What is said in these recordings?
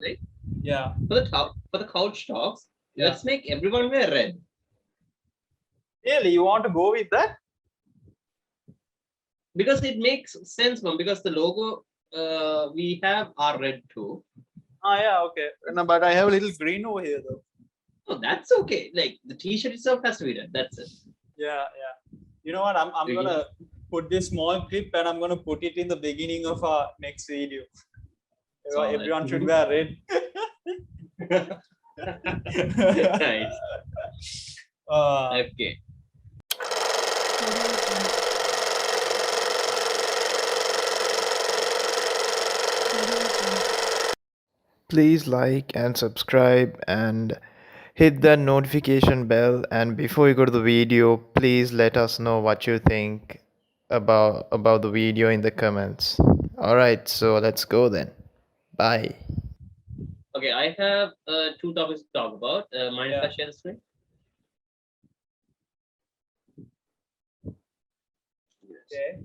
right? Yeah. For the couch talks, Yeah. let's make everyone wear red. Really, you want to go with that? Because it makes sense, man. Because the logo we have are red too. Ah, yeah, okay. No, but I have a little green over here, though. Oh, that's okay. Like the T-shirt itself has to be red. That's it. Yeah, yeah. You know what? I'm gonna put this small clip and I'm gonna put it in the beginning of our next video. Everyone should wear red. Nice. Okay. Please like and subscribe and hit the notification bell, and before you go to the video, please let us know what you think about the video in the comments. All right, so let's go then. Bye. Okay, I have two topics to talk about. Mind if I Yeah. share the screen? Okay.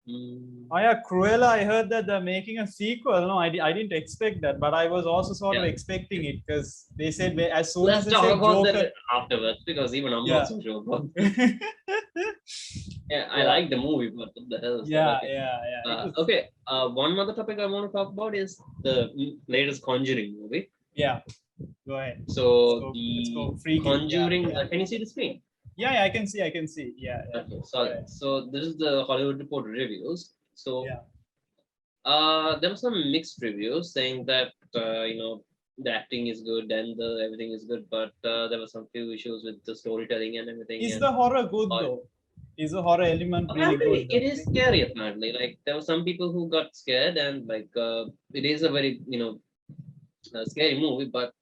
Mm, Oh yeah, Cruella. I heard that they're making a sequel. No, I didn't expect that, but I was also sort of yeah. expecting it because they said as soon Let's as they talk said about Joker. that afterwards because even I'm Yeah. not so sure about it. Yeah, I like the movie, but what the hell is that? Yeah, Okay. yeah. Okay. One other topic I want to talk about is the latest Conjuring movie. Yeah. Go ahead. So Let's go. the Freaky. Conjuring. Yeah. Can you see the screen? Yeah, I can see. I can see. Yeah. Okay, sorry. So this is the Hollywood Reporter reviews. So Yeah. there were some mixed reviews saying that the acting is good and the everything is good, but there were some few issues with the storytelling and everything. Is And the horror good though? Is the horror element really apparently, good though? it is scary. Apparently, like there were some people who got scared, and it is a very scary movie. But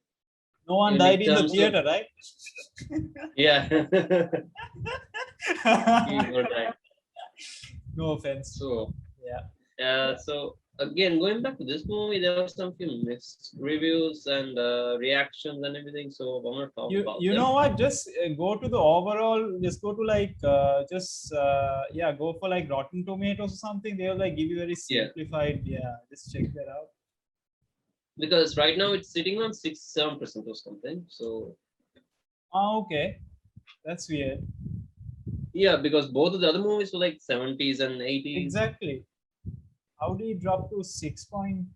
No one died in the theater, right? Yeah, people died. No offense. So Yeah. so again, going back to this movie, there were some few mixed reviews and reactions and everything. So I want to talk about You them. know what? Just go to the overall. Just go to like go for like Rotten Tomatoes or something. They'll like give you very simplified. Yeah, just check that out. Because right now it's sitting on 6-7% or something. So Okay, that's weird. yeah, because both of the other movies were like 70s and 80s. Exactly. How do you drop to 6 point?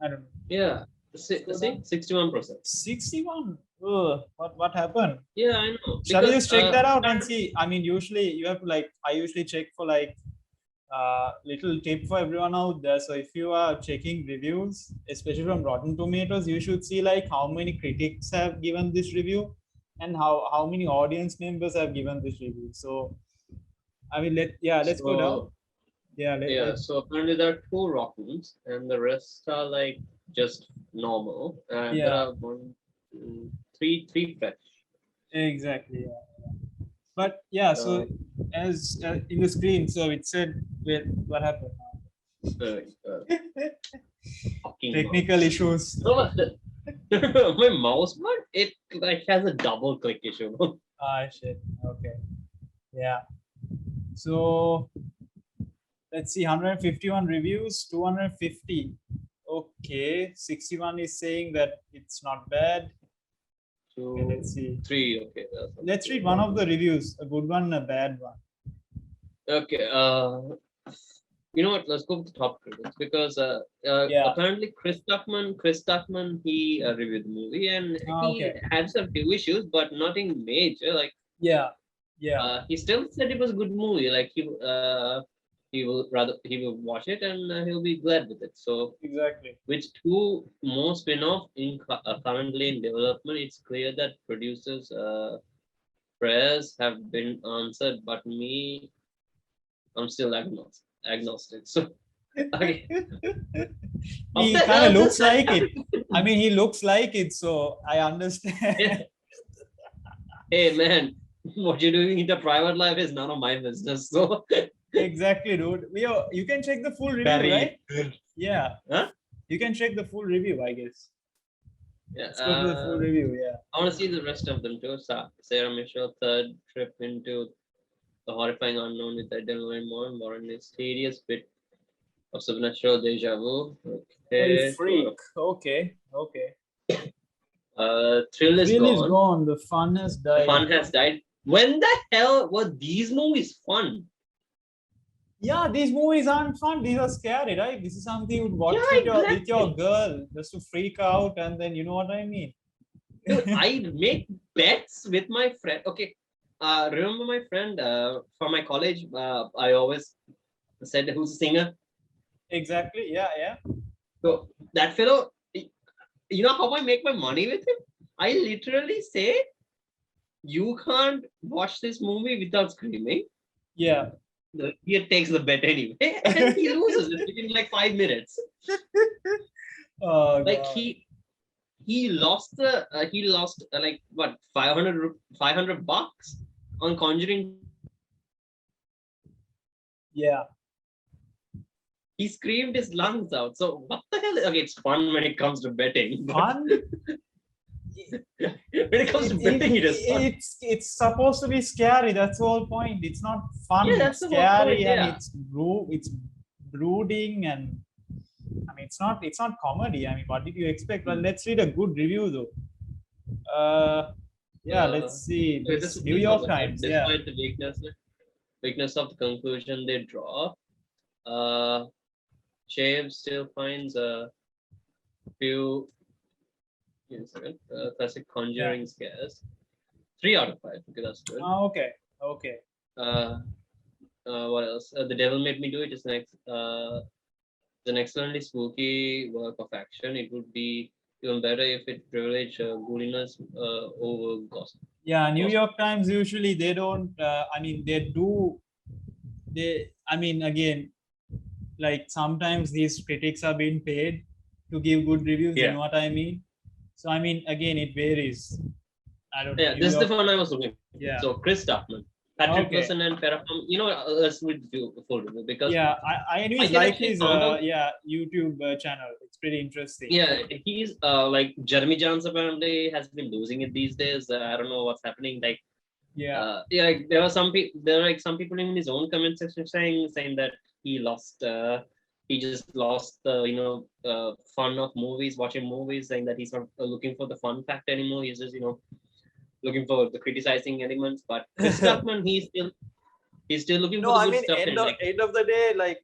I don't know. Yeah, see, 61%. 61. What happened? Yeah, I know. Shall we just check that out and see? I mean, usually you have to like. I usually check for like little tip for everyone out there. So if you are checking reviews, especially from Rotten Tomatoes, you should see like how many critics have given this review and how many audience members have given this review. So I mean, let's go down. Yeah. So apparently there are 2 Rottens and the rest are like just normal. And there are 1, 2, 3 fresh. Exactly. Yeah. But yeah, so as in the screen, so it said, wait, what happened? Technical issues. No, my mouse button, it like has a double click issue. Ah, shit. Okay. Yeah. So let's see, 151 reviews, 250. Okay, 61 is saying that it's not bad. Okay, let's see. 3. Okay. Let's read one of the reviews, a good one, a bad one. Okay. You know what? Let's go with the top critics because apparently Chris Tuckman, he reviewed the movie and he had some few issues, but nothing major. Like he still said it was a good movie. Like he will watch it and he'll be glad with it. So exactly, with 2 more spin-off currently in development, it's clear that producers' prayers have been answered, but I'm still agnostic. So okay. He kind of looks like it. I mean, he looks like it, so I understand. Hey man, what you're doing in the private life is none of my business. So exactly, dude. You can check the full review, right? Yeah. Huh? You can check the full review, I guess. Yeah. Let's go to the full review. Yeah. I want to see the rest of them too. Sarah Michelle, third trip into the horrifying unknown with Ed and Lorrain. Warren is tedious bit of Supernatural Deja Vu. Okay. Okay. Freak. Okay. Thrill is Thrill gone. is gone. The fun has died. The fun has died. When the hell were these movies fun? Yeah, these movies aren't fun. These are scary, right? This is something you would watch with your girl just to freak out, and then you know what I mean. Dude, I make bets with my friend. Okay, remember my friend from my college? I always said who's a singer. Exactly. Yeah. So that fellow, you know how I make my money with him? I literally say, you can't watch this movie without screaming. Yeah. He takes the bet anyway, and he loses it within like 5 minutes. Oh, like God. he lost like what 500 bucks on Conjuring. Yeah. He screamed his lungs out. So what the hell? Okay, it's fun when it comes to betting. Fun? When it comes to betting, it is fun. It's supposed to be scary. That's the whole point. It's not fun. Yeah, that's it's the whole scary, point, yeah. and it's brooding, and I mean it's not comedy. I mean, what did you expect? Well, let's read a good review though. Yeah, let's see. This New York Times. Despite the weakness of the conclusion they draw, Shave still finds a few classic Conjuring scares. 3 out of 5. Okay, that's good. Oh, okay. What else? The Devil Made Me Do It is an excellently spooky work of action. It would be even better if it privileged goofiness over gossip. Yeah, New York Times usually they don't. I mean, they do. I mean, again, like sometimes these critics are being paid to give good reviews. Yeah. You know what I mean? So I mean, again, it varies. I don't know. Yeah, this is the one I was looking for. Yeah. So Chris Tuckman, Patrick Wilson, and Farrah. You know, let's read the full review because I anyways like his YouTube channel. It's pretty interesting. Yeah, he's like Jeremy Johns apparently has been losing it these days. I don't know what's happening. Like like there are some people in his own comment section saying that he just lost the fun of movies, watching movies, saying that he's not looking for the fun factor anymore. He's just looking for the criticizing elements. But Chris Tuckman, he's still looking for the good stuff. End of the day, like,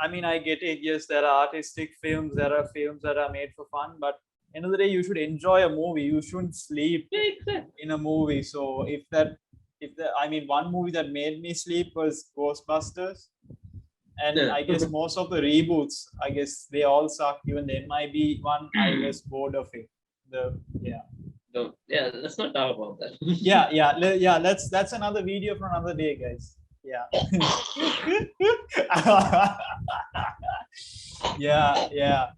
I mean, I get it. Yes, there are artistic films. There are films that are made for fun. But end of the day, you should enjoy a movie. You shouldn't sleep in a movie. So one movie that made me sleep was Ghostbusters. And I guess most of the reboots, I guess they all suck. Even there might be one I was bored of it. Let's not talk about that. That's another video for another day, guys. Yeah. yeah.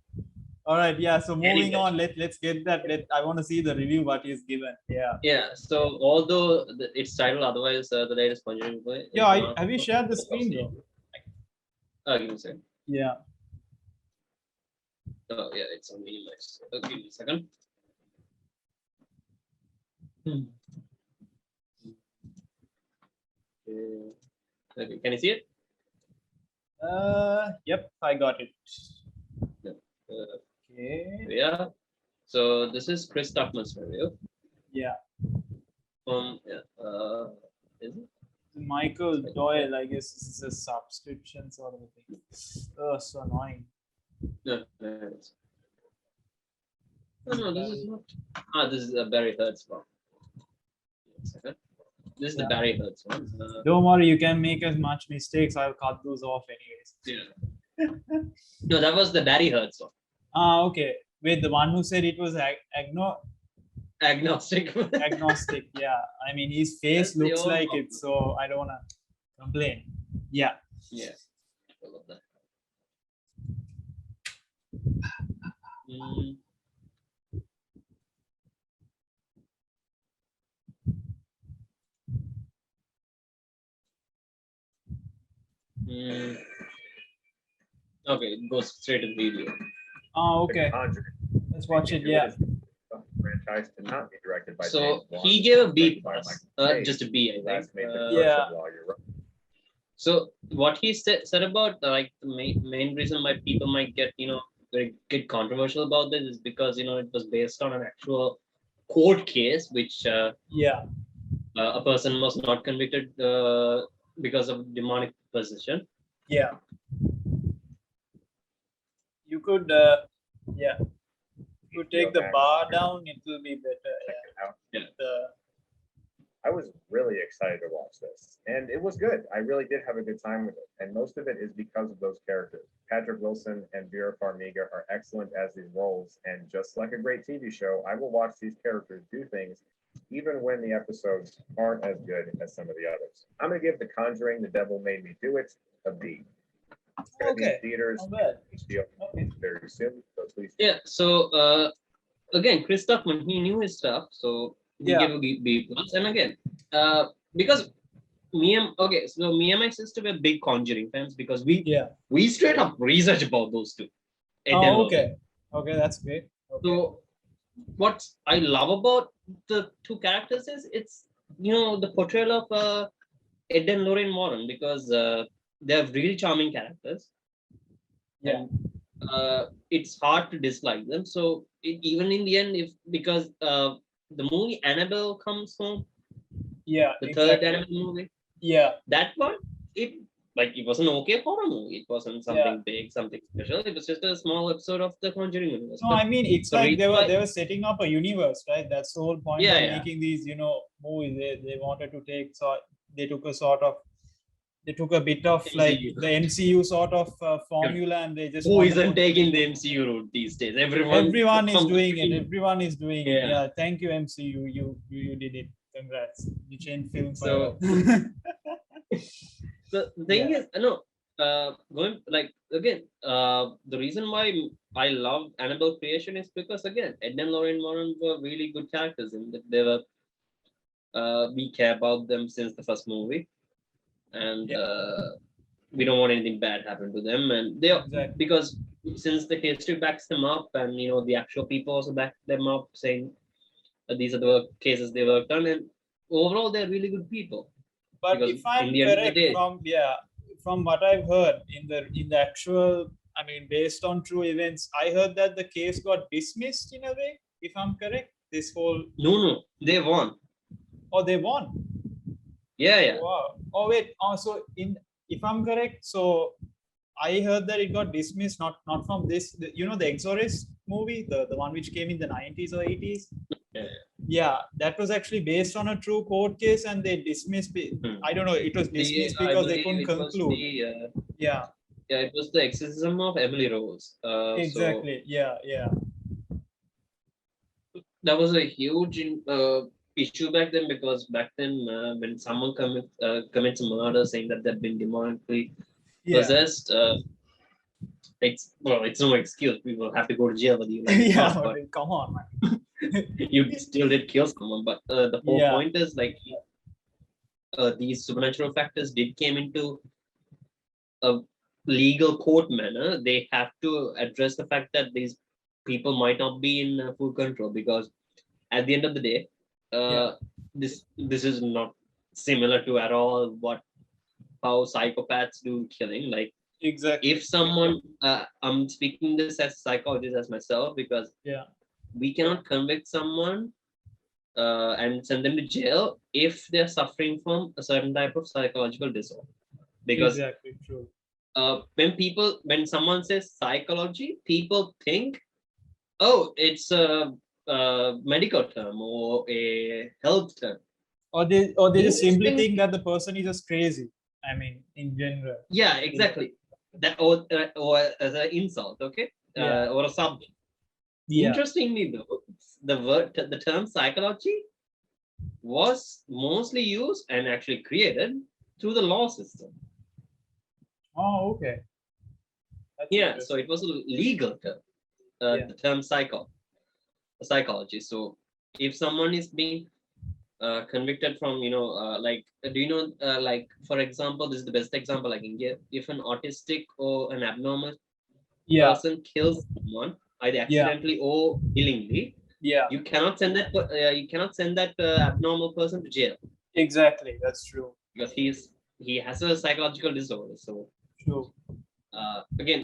All right. Yeah. So moving on, let's get that. I want to see the review what he's given. Yeah. Yeah. So although it's titled otherwise, the latest Conjuring play. Yeah. Have you shared the screen though? Give me a second. Yeah. Oh yeah, it's on minimize. Give me a second. Okay, can you see it? Yep, I got it. Okay. Yeah. So this is Chris Tuckman's review. Yeah. Is it? Michael Doyle, I guess this is a subscription sort of thing. Oh, so annoying. No, this is not. This is a Barry Hertz one. This is the Barry Hertz one. Don't worry, you can make as much mistakes. I'll cut those off anyways. Yeah. No, that was the Barry Hertz one. Okay. Wait, the one who said it was agnostic. Agnostic, yeah. I mean, his face looks like it, so I don't want to complain. Yeah. Yeah. I love that. Okay, it goes straight to the video. Oh, okay. Let's watch it. Yeah. Franchise to not be directed by so he gave a B plus, just a B, I think. Yeah. So what he said about like the main reason why people might get controversial about this is because it was based on an actual court case which a person was not convicted because of demonic possession. Yeah. You could you take the bar down, it will be better. Yeah. I was really excited to watch this, and it was good. I really did have a good time with it, and most of it is because of those characters. Patrick Wilson and Vera Farmiga are excellent as these roles, and just like a great TV show, I will watch these characters do things even when the episodes aren't as good as some of the others. I'm going to give The Conjuring, The Devil Made Me Do It a B. Okay. Theaters very soon, so please. Yeah. So again, Chris Tuckman, he knew his stuff, so he gave a B plus. And again, because me and my sister were big Conjuring fans because we straight up research about those two. Okay, that's great. Okay. So what I love about the two characters is it's the portrayal of Ed and Lorrain Warren, because they're really charming characters. Yeah. And it's hard to dislike them. So even in the end, because the movie Annabelle comes home, the third Annabelle movie, that one, it was an okay horror movie. It wasn't something big, something special. It was just a small episode of the Conjuring universe. No, I mean, it's like they were setting up a universe, right? That's the whole point of making these movies. They wanted to take, so they took a bit of MCU. like the MCU sort of formula, and they just who isn't taking the MCU route these days? Everyone is doing it. Everyone is doing it. Yeah, thank you, MCU. You did it. Congrats. You changed film forever. The thing is, going again, the reason why I love Annabelle creation is because again, Ed and Lorraine Warren were really good characters in that they were. We care about them since the first movie, and we don't want anything bad happen to them. And they because since the history backs them up, and the actual people also back them up, saying these are the cases they worked on, and overall they're really good people. But because if I'm correct, from what I've heard in the actual, I mean, based on true events, I heard that the case got dismissed in a way. If I'm correct, this whole no, they won. Oh, they won. Yeah. Wow. Oh wait. So if I'm correct, so I heard that it got dismissed not from this. The Exorcist movie, the one which came in the 90s or 80s. Yeah, that was actually based on a true court case, and they dismissed it. I don't know. It was dismissed because they couldn't conclude. Yeah, it was the exorcism of Emily Rose. Exactly. So that was a huge issue back then, because back then when someone commits murder, saying that they've been demonically possessed, it's no excuse. People have to go to jail whether you like come on, man. You still did kill someone, but the whole point is these supernatural factors did came into a legal court manner. They have to address the fact that these people might not be in full control, because at the end of the day, this is not similar to at all how psychopaths do killing. Like, exactly, if someone I'm speaking this as a psychologist, as myself, because we cannot convict someone and send them to jail if they're suffering from a certain type of psychological disorder. Because exactly true. When someone says psychology, people think, oh, it's a medical term or a health term. Or they just simply think that the person is just crazy. I mean, in general. Yeah, exactly. That or as an insult, okay, or a subject. Interestingly, though, the term psychology was mostly used and actually created through the law system. Oh, okay. That's so it was a legal term, the term psychology. So if someone is being convicted from, do you know, like, for example, this is the best example I can give. If an autistic or an abnormal person kills someone, either accidentally or willingly, you cannot send that abnormal person to jail. Exactly, that's true. Because he's he has a psychological disorder. So True. again,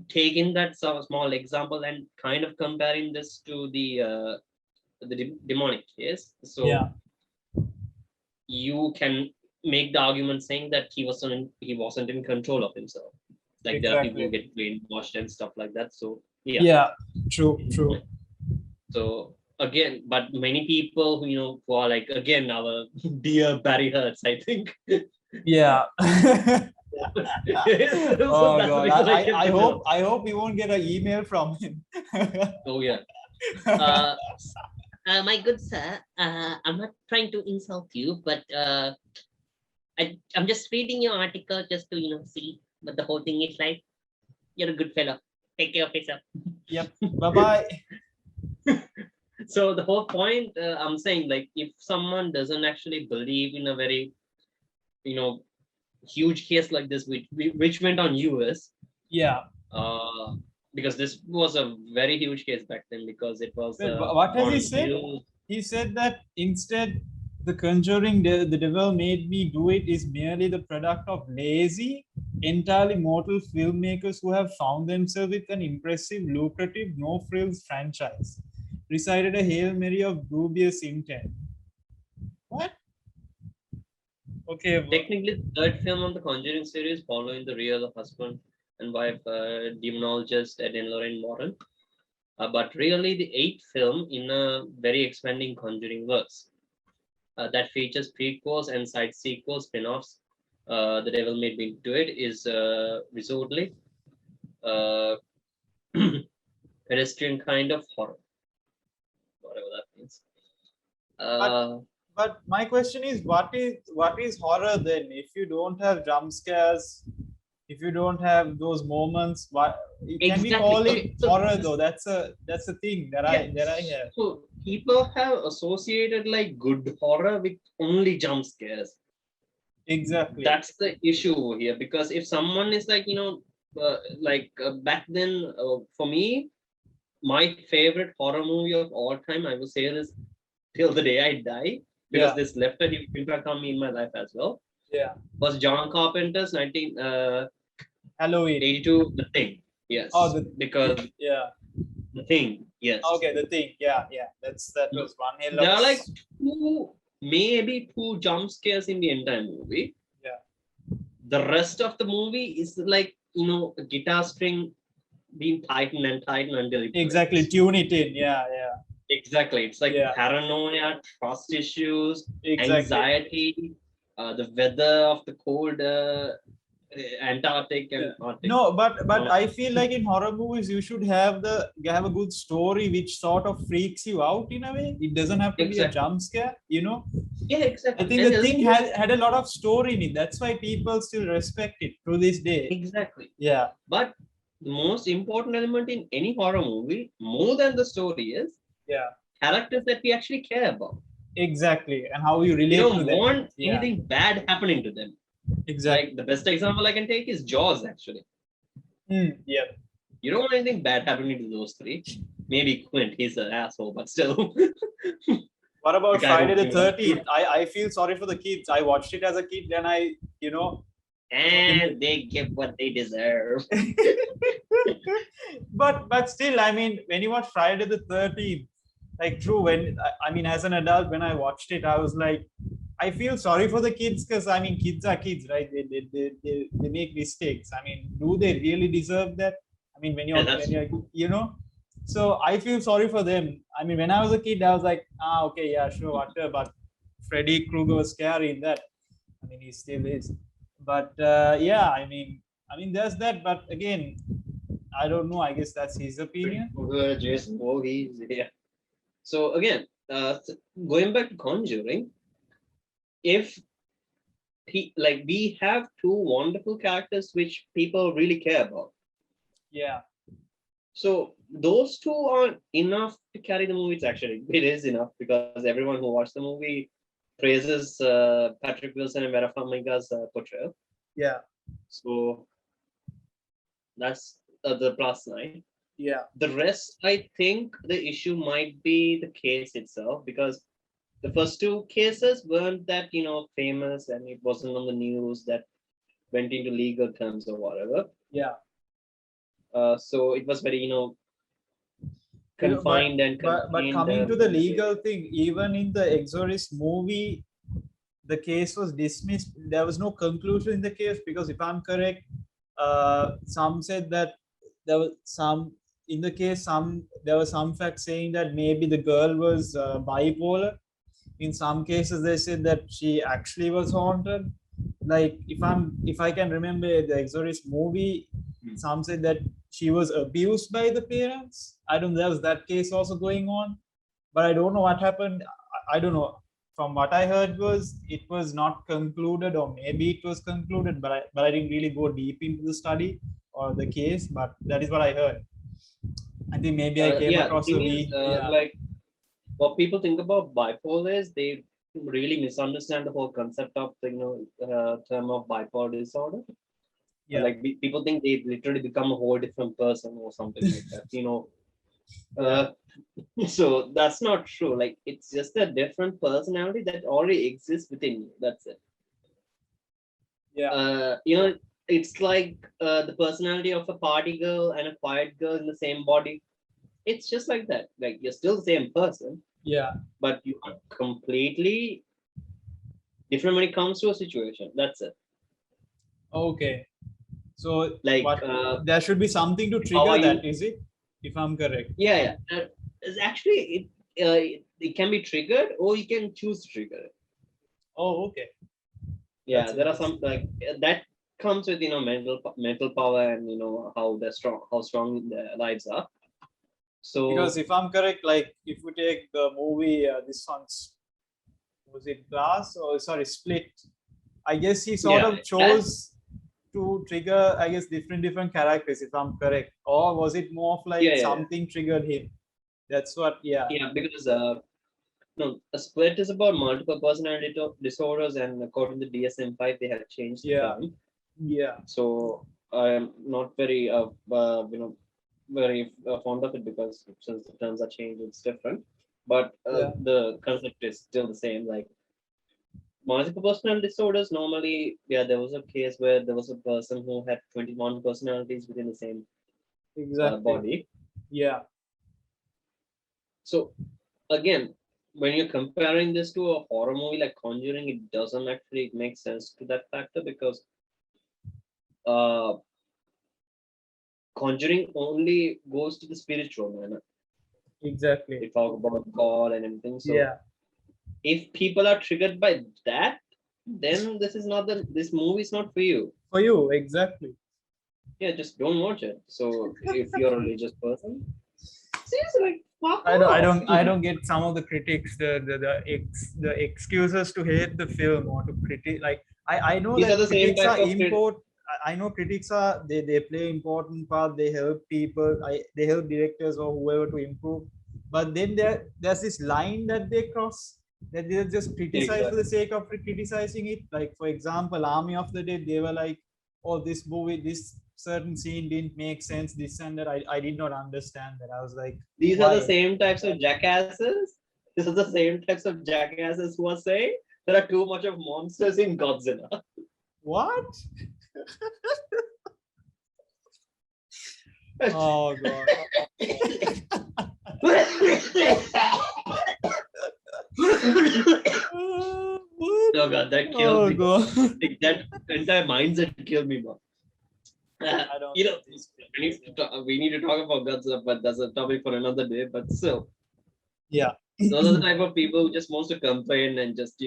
taking that small example and kind of comparing this to the demonic case. So Yeah. you can make the argument saying that he wasn't in control of himself. Like there are people who get brainwashed and stuff like that. So yeah, true. So again, but many people who are like, again, our dear Barry Hertz, I think. Yeah. So Oh god, I hope we won't get an email from him. Oh yeah. My good sir, I'm not trying to insult you, but I'm just reading your article just to see what the whole thing is like. You're a good fellow. Take care of yourself. Yep. Bye-bye. So the whole point, I'm saying, like, if someone doesn't actually believe in a very huge case like this, which went on US, yeah, because this was a very huge case back then, because it was what has he said? He said that instead the Conjuring, the devil made me do it, is merely the product of lazy, entirely mortal filmmakers who have found themselves with an impressive, lucrative, no-frills franchise. Recited a Hail Mary of dubious intent. What? Okay. Technically, the third film on the Conjuring series, following the real husband and wife demonologist Ed and Lorrain Warren. But really the eighth film in a very expanding Conjuring verse that features prequels and side sequels, spin-offs. The Devil Made Me Do It is resortly pedestrian kind of horror, whatever that means. But my question is, what is horror then? If you don't have jump scares, if you don't have those moments, what can we call it horror though? That's a thing that I have. So people have associated like good horror with only jump scares. Exactly. That's the issue here, because if someone is like back then, for me, my favorite horror movie of all time, I would say this till the day I die, because this left a huge impact on me in my life as well. Yeah. Was John Carpenter's Halloween 82 The Thing. Yes. Oh, because The Thing. Yes. Okay, The Thing. Yeah. That was one hell of. There are like maybe two jump scares in the entire movie. Yeah. The rest of the movie is like a guitar string being tightened until it exactly breaks. Tune it in. Yeah. Exactly. It's like paranoia, trust issues, anxiety, the weather of the cold Antarctic and Arctic. No, but I feel like in horror movies you should have a good story which sort of freaks you out in a way. It doesn't have to be a jump scare, Yeah, exactly. I think The Thing had a lot of story in it. That's why people still respect it to this day. Exactly. Yeah. But the most important element in any horror movie, more than the story, is characters that we actually care about. Exactly. And how you relate to them. You don't want anything bad happening to them. Exactly. Like the best example I can take is Jaws, actually. Yeah. You don't want anything bad happening to those three. Maybe Quint, he's an asshole, but still. What about Friday the 13th? I feel sorry for the kids. I watched it as a kid and and they get what they deserve. but still, I mean, when you watch Friday the 13th, like true, as an adult, when I watched it, I was like, I feel sorry for the kids, because I mean, kids are kids, right? They make mistakes. I mean, do they really deserve that? I mean, when you're so I feel sorry for them. I mean, when I was a kid, I was like, okay, yeah, sure, whatever. But Freddy Krueger was scary in that. I mean, he still is. But I mean, there's that. But again, I don't know. I guess that's his opinion. Jason Voorhees, yeah. So again, going back to Conjuring, if we have two wonderful characters which people really care about. Yeah. So those two aren't enough to carry the movie. It is enough, because everyone who watched the movie praises Patrick Wilson and Vera Farmiga's portrayal. Yeah. So that's the plus line. Yeah. The rest, I think the issue might be the case itself, because the first two cases weren't that famous, and it wasn't on the news that went into legal terms or whatever. Yeah. So it was very confined and contained. But coming to the legal thing, even in the Exorcist movie, the case was dismissed. There was no conclusion in the case because, if I'm correct, some said that there was some in the case. There was some facts saying that maybe the girl was bipolar. In some cases, they said that she actually was haunted. Like if I can remember the Exorcist movie, some said that she was abused by the parents. I don't know. There was that case also going on, but I don't know what happened. I don't know. From what I heard was it was not concluded, or maybe it was concluded, but I didn't really go deep into the study or the case. But that is what I heard. I think maybe I came across the video. Like what people think about bipolar is they really misunderstand the whole concept of the term of bipolar disorder. Yeah. Like people think they literally become a whole different person or something like that. So that's not true. Like it's just a different personality that already exists within you. That's it. Yeah. It's like the personality of a party girl and a quiet girl in the same body. It's just like that. Like you're still the same person. Yeah. But you are completely different when it comes to a situation. That's it. Okay. So like there should be something to trigger that, is it? If I'm correct. Yeah. Actually, it can be triggered, or you can choose to trigger it. Oh, okay. Yeah, there are some like that comes with mental power and how strong their lives are. So because if I'm correct, like if we take the movie, this one's was it Glass or Split? I guess he sort of chose to trigger, I guess, different characters, if I'm correct, or was it more of like something triggered him? That's what. Yeah, because no, a split is about multiple personality disorders, and according to DSM-5, they have changed the term. Yeah. So I'm not very very fond of it, because since the terms are changed, it's different. But the concept is still the same. Like multiple personality disorders, normally, there was a case where there was a person who had 21 personalities within the same body. Yeah. So again, when you're comparing this to a horror movie like Conjuring, it doesn't actually make sense to that factor, because Conjuring only goes to the spiritual manner. Exactly. They talk about God and everything. So if people are triggered by that, then this movie is not for you. For you, exactly. Yeah, just don't watch it. So if you're a religious person, seriously, like I don't get some of the critics, the excuses to hate the film or to critique. Like I know that critics are important. I know critics are they play important part. They help people. They help directors or whoever to improve. But then there's this line that they cross, that they just criticize for the sake of criticizing it. Like for example, Army of the Dead, they were like, "Oh, this movie, this certain scene didn't make sense, this and that." I did not understand that. I was like, these are the same types of jackasses. These are the same types of jackasses who are saying there are too much of monsters in Godzilla. What? Oh god. Oh god, that killed me. Like, that entire mindset killed me, bro. We need to talk about Godzilla, but that's a topic for another day. But still, yeah, those are the type of people who just wants to complain and just